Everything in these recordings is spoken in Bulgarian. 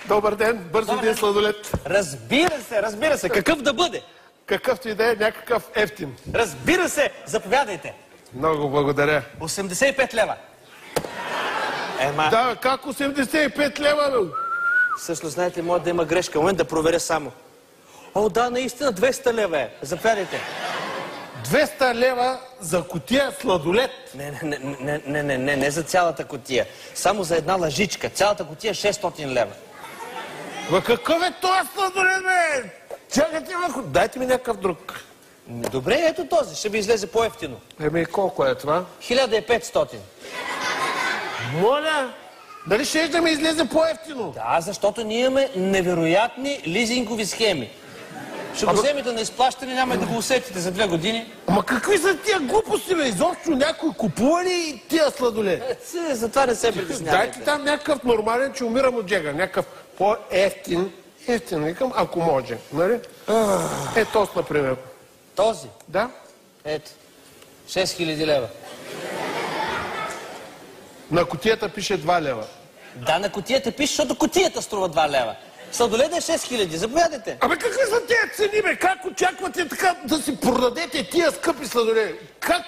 Добър ден, бързо един сладолет. Разбира се. Какъв да бъде? Какъвто и да е, някакъв ефтин. Разбира се, заповядайте. Много благодаря. 85 лева. Да, как 85 лева, бе? Всъщност, знаете, може да има грешка. Момент да проверя само. О, да, наистина 200 лева е. Заповядайте. 200 лева за кутия сладолет. Не за цялата кутия. Само за една лъжичка. Цялата кутия 600 лева. Ма какъв е този сладолет, бе? Чакайте, дайте ми някакъв друг. Добре, ето този. Ще ви излезе по-ефтино. Еми, колко е това? 1500. Моля, дали ще да ми излезе по-ефтино? Да, защото ние имаме невероятни лизингови схеми. Ще го вземете на изплащане, няма и да го усетите за 2 години. Ама какви са тия глупости, бе? Изобщо някой купува ли тия сладолет? Затова не се притеснявайте. Дайте там някакъв нормален, че умирам от жега. Някакъв по-ефтин. Ефтин, викам, ако може. Нали? Е, този, например. Този? Да. Ето. 6000 лева. На кутията пише 2 лева. Да, на кутията пише, защото кутията струва 2 лева. Сладолет е 6000. Заповядайте. Абе, какви са тия цени, бе? Как очаквате така да си продадете тия скъпи сладолети?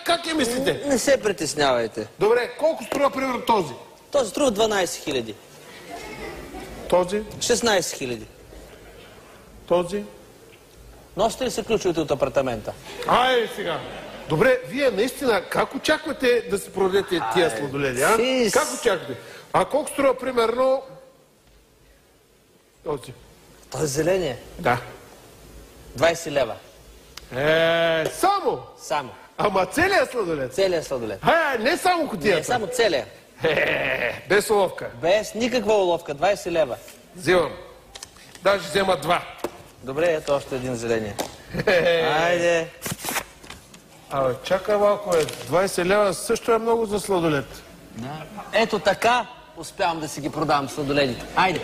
Как я мислите? Не се притеснявайте. Добре, колко струва, примерно, този? Този струва 12 000. Този? 16 000. Този? Носите ли се ключовете от апартамента? Ай, сега. Добре, вие наистина как очаквате да си продадете тия сладолети, а? Как очаквате? А колко струва, примерно, този? Този зеления? Да. 20 лева. Само? Само. Ама целият сладолет? Целият сладолет. Не само кутията? Не, само целият. Без уловка? Без никаква уловка. 20 лева. Взимам. Даже взема 2. Добре, ето още един зеления. Айде. Абе, чакай малко, 20 лева също е много за сладолет. Да. Ето така успявам да си ги продавам сладоледите. Айде.